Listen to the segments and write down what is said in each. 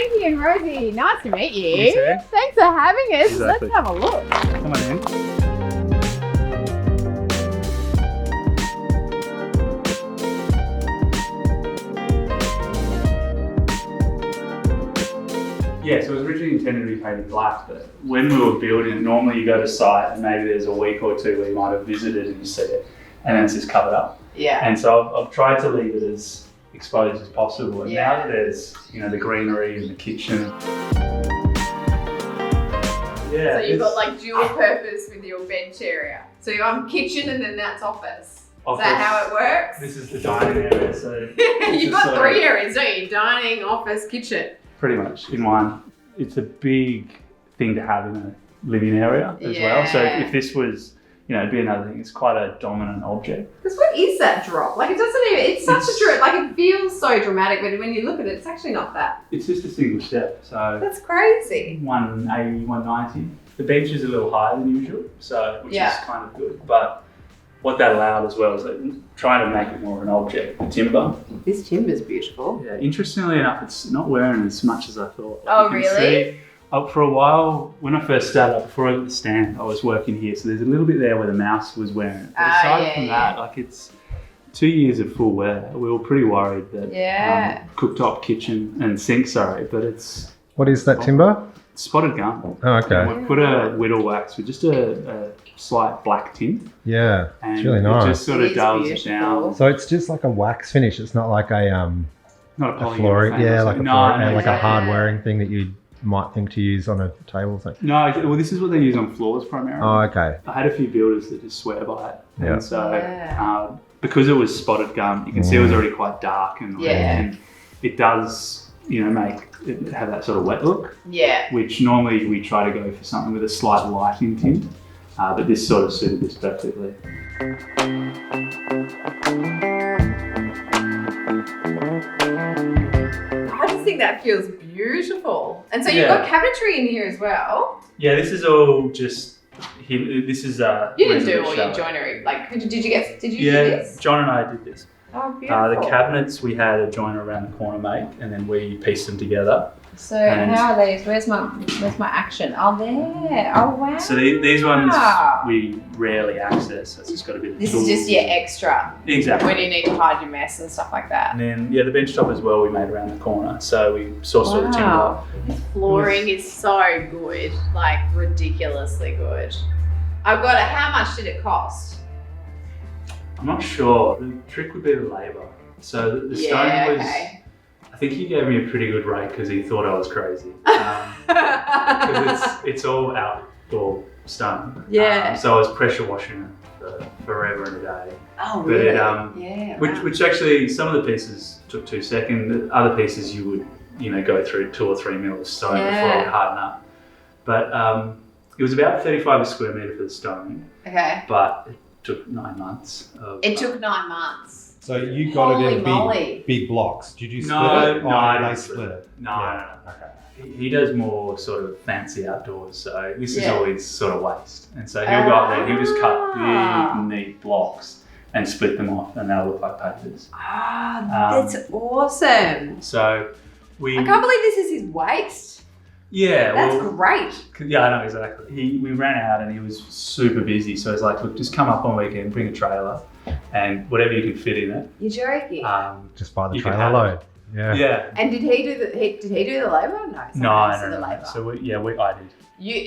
Mickey and Rosie, nice to meet you. You too. Thanks for having us. Exactly. Let's have a look. Come on in. Yeah, so it was originally intended to be painted black, but when we were building it, normally you go to site and maybe there's a week or two where you might have visited and you see it, and then it's just covered up. Yeah. And so I've tried to leave it as exposed as possible. And Yeah. now that there's, the greenery and the kitchen. Yeah. So you've got like dual purpose with your bench area. So you're on kitchen and then that's office. Is that how it works? This is the dining area, so You've got three areas, don't you? Dining, office, kitchen. pretty much in one. It's a big thing to have in a living area as well. So if this was, it'd be another thing. It's quite a dominant object. Because what is that drop? Like it doesn't even, it's such a drop, like it feels so dramatic, but when you look at it, it's actually not that. It's just a single step. So That's crazy. 180, 190. The bench is a little higher than usual, which is kind of good. But what that allowed as well is trying to make it more of an object, the timber. This timber's beautiful. Yeah, interestingly enough, it's not wearing as much as I thought. Oh, You can really? see, for a while, when I first started, before I got the stand, I was working here. So there's a little bit there where the mouse was wearing it. But aside from that, it's 2 years of full wear. We were pretty worried that cooktop, kitchen and sink, but it's... What is that timber? Spotted gum. Oh, okay. And we put a whittle wax with just a slight black tint. Yeah, And it's really nice. It just sort of dulls it down. So it's just like a wax finish. It's not like a Not a flooring, like a hard exactly. wearing thing that you might think to use on a table or something. No, well, this is what they use on floors primarily. Oh, okay. I had a few builders that just swear by it. Yeah. And so because it was spotted gum, you can see it was already quite dark and it does, make it have that sort of wet look. Yeah. Which normally we try to go for something with a slight lighting tint, but this sort of suited this perfectly. I just think that feels beautiful. And so you've got cabinetry in here as well. Yeah, this is all just. This is You didn't do all your joinery. Like, did you do this? John and I did this. Oh, beautiful. The cabinets we had a joiner around the corner make, and then we pieced them together. So how are these? Where's my action? Oh, there. Oh, wow. So these ones we rarely access. So it's just got a bit of This tools. is just your extra. Exactly. When you need to hide your mess and stuff like that. And then the bench top as well we made around the corner. So we sourced all the timber. This flooring is so good, like ridiculously good. I've got it. How much did it cost? I'm not sure. The trick would be the labour. So the stone was. I think he gave me a pretty good rate because he thought I was crazy. Because it's all outdoor stone. Yeah. So I was pressure washing it for forever and a day. Oh, But really? which actually some of the pieces took 2 seconds. The other pieces you would go through 2 or 3 mil of stone before it would harden up. But it was about 35 a square metre for the stone. Okay. But it took 9 months. It took 9 months. So you got it in moly. big blocks. Did you split it? No, I they didn't split it. No. Okay. He does more sort of fancy outdoors, so this is always sort of waste. And so he'll go up there, he'll just cut big, neat blocks and split them off, and they'll look like papers. That's awesome. So I can't believe this is his waste. Yeah, That's great. Yeah, I know, exactly. We ran out and he was super busy, so he's like, look, just come up on weekend, bring a trailer, and whatever you can fit in it. You're joking. Just buy the you can trailer have load. it. Yeah. And did he do the labour? No. No. So I did.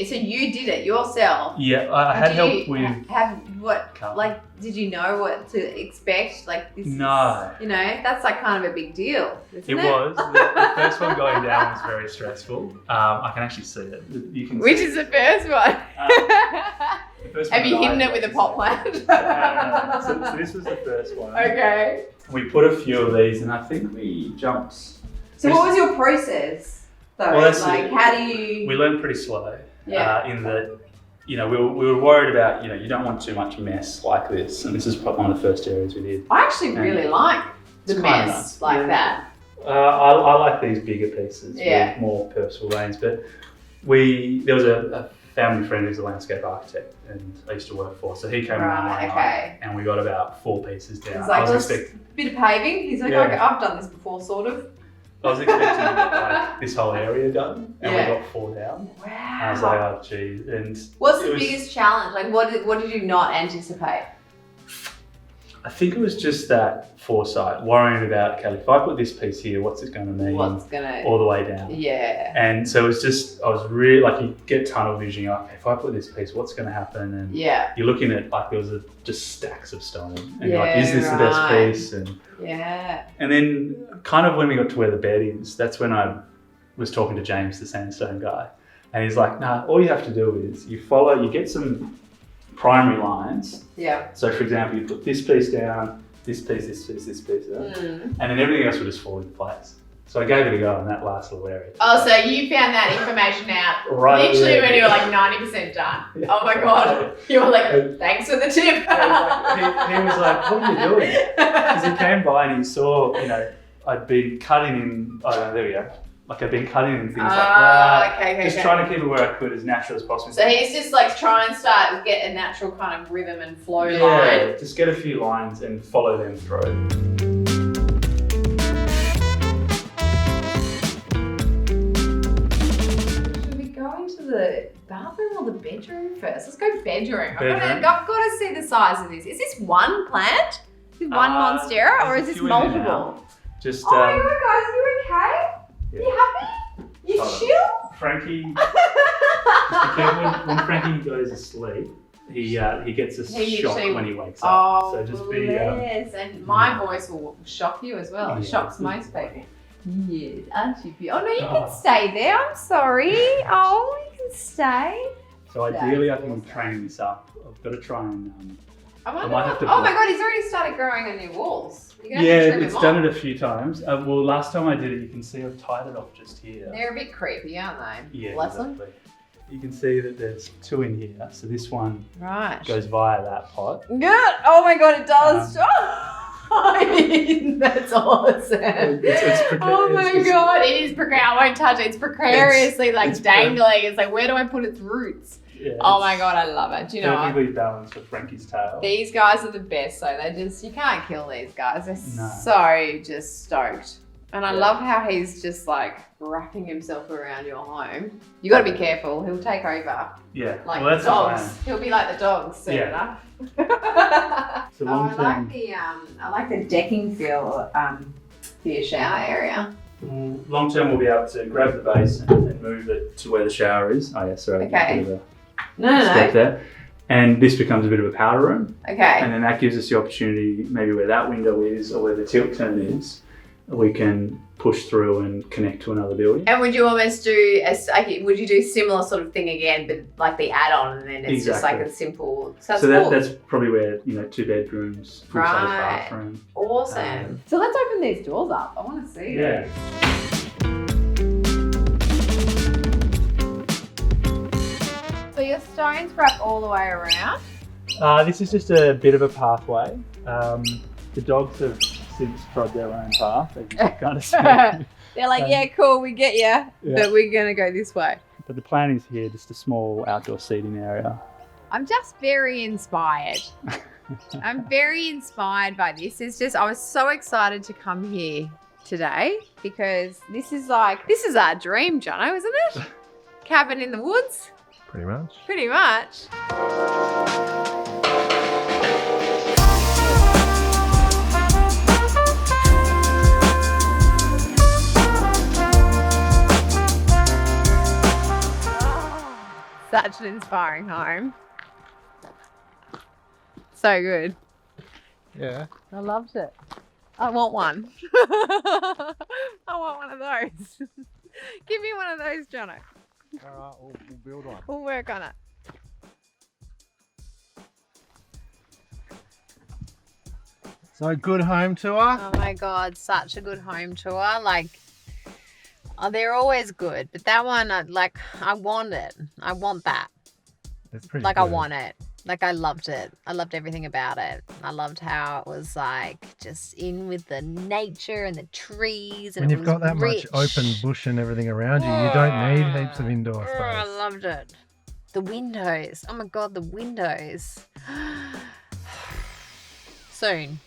So you did it yourself. Yeah, I had help with. Did you know what to expect? Like this? No. That's like kind of a big deal, isn't it? It was. The first one going down was very stressful. I can actually see it. You can. Which is the first one? Have you hidden it with a pot plant? So this was the first one. Okay. We put a few of these, and I think we jumped. So what was your process? So how do you? We learned pretty slow. Yeah. In that, we were worried about, you don't want too much mess like this, and this is probably one of the first areas we did. I actually really like the mess like that. I like these bigger pieces with more purposeful veins, but there was a family friend who's a landscape architect, and I used to work for, so he came around one night, and we got about 4 pieces down. It's like, a bit of paving. He's like, I've done this before, sort of. I was expecting to get like this whole area done, and Yeah. we got 4 down. Wow. I was like, oh geez. And What's it the was- biggest challenge? Like, what did you not anticipate? I think it was just that foresight, worrying about, okay, if I put this piece here, what's it going to mean What's gonna? all the way down? Yeah. And so it was just, I was really like, you get tunnel vision, you're like, okay, if I put this piece, what's going to happen? And Yeah. you're looking at like, there was just stacks of stone. And you're like, Yeah, is this the best right. piece? Yeah. And then kind of when we got to where the bed is, that's when I was talking to James, the sandstone guy. And he's like, nah, all you have to do is you get some primary lines. Yeah. So for example, you put this piece down, this piece, this piece, this piece, and then everything else will just fall into place. So I gave it a go in that last little area. Oh, so you found that information out Right, literally yeah. when you were like 90% done. Yeah. Oh my God. You were like, thanks for the tip. He was like, what are you doing? Because he came by and he saw, I'd been cutting in, there we go. Like I'd been cutting in things like that. Okay. Just trying to keep it where I could as natural as possible. So he's just like try and start get a natural kind of rhythm and flow line. Yeah, just get a few lines and follow them through. Should we go into the bathroom or the bedroom first? Let's go bedroom. Bedroom. I've got to see the size of this. Is this one plant? Is this one monstera or there's is a this few in there multiple? now. Just Oh my God, guys, are you okay? Yeah. You happy? You Hold on. chill? Frankie, just be careful when Frankie goes to sleep, he gets a He shock literally- when he wakes up. Oh, So just be yes. And my voice will shock you as well. It Yeah. shocks most people. Yes, aren't you? Oh, no, you Oh. can stay there. I'm sorry. Oh, you can stay. So ideally, I think I'm training this up. I've got to try and I might have to oh my block- God, he's already started growing on your walls. You're gonna yeah, have to trim it's them done off. it a few times. Well, last time I did it, you can see I've tied it off just here. They're a bit creepy, aren't they? Yeah, Bless them. exactly. You can see that there's 2 in here. So this one Right. goes via that pot. Good. Oh my God, it does. That's awesome. Oh my God, it is precarious. I won't touch it. It's precariously it's dangling. It's like, where do I put its roots? Yeah, Oh my it's God, I love it. Do you know what? perfectly balanced for Frankie's tail. These guys are the best, so you can't kill these guys. They're No. so just stoked. And I Yeah. love how he's just like wrapping himself around your home. You gotta be careful, he'll take over. Yeah, Like well, that's the dogs. plan. He'll be like the dogs soon Yeah. enough. So I long-term- like the decking feel for your shower area. Long term, we'll be able to grab the base and move it to where the shower is. Oh yeah, sorry. Okay. A bit of No, a step there. And this becomes a bit of a powder room. Okay. And then that gives us the opportunity, maybe where that window is or where the tilt turn is, we can push through and connect to another building. And would you almost do would you do similar sort of thing again, but like the add-on, and then it's just like Exactly. a simple. So that's probably where 2 bedrooms, full size Right. bathroom. awesome. So let's open these doors up. I want to see. Yeah. So your stones wrap all the way around. This is just a bit of a pathway. The dogs have since trod their own path, as you can kind of see. They're like, yeah, cool, we get you, Yeah. but we're gonna go this way. But the plan is here, just a small outdoor seating area. I'm just very inspired. I'm very inspired by this. I was so excited to come here today because this is our dream, Jono, isn't it? Cabin in the woods, Pretty much. pretty much. Such an inspiring home. So good. Yeah. I loved it. I want one. I want one of those. Give me one of those, Jono. All right, we'll build one. We'll work on it. So good home tour. Oh my God, such a good home tour. Like, they're always good, but that one, I want it. I want that. It's pretty Like, good. I want it. Like, I loved it. I loved everything about it. I loved how it was like just in with the nature and the trees. And When it you've was got that rich. much open bush and everything around you, you don't need heaps of indoor Oh, I space. loved it. The windows. Oh my God, the windows. Soon.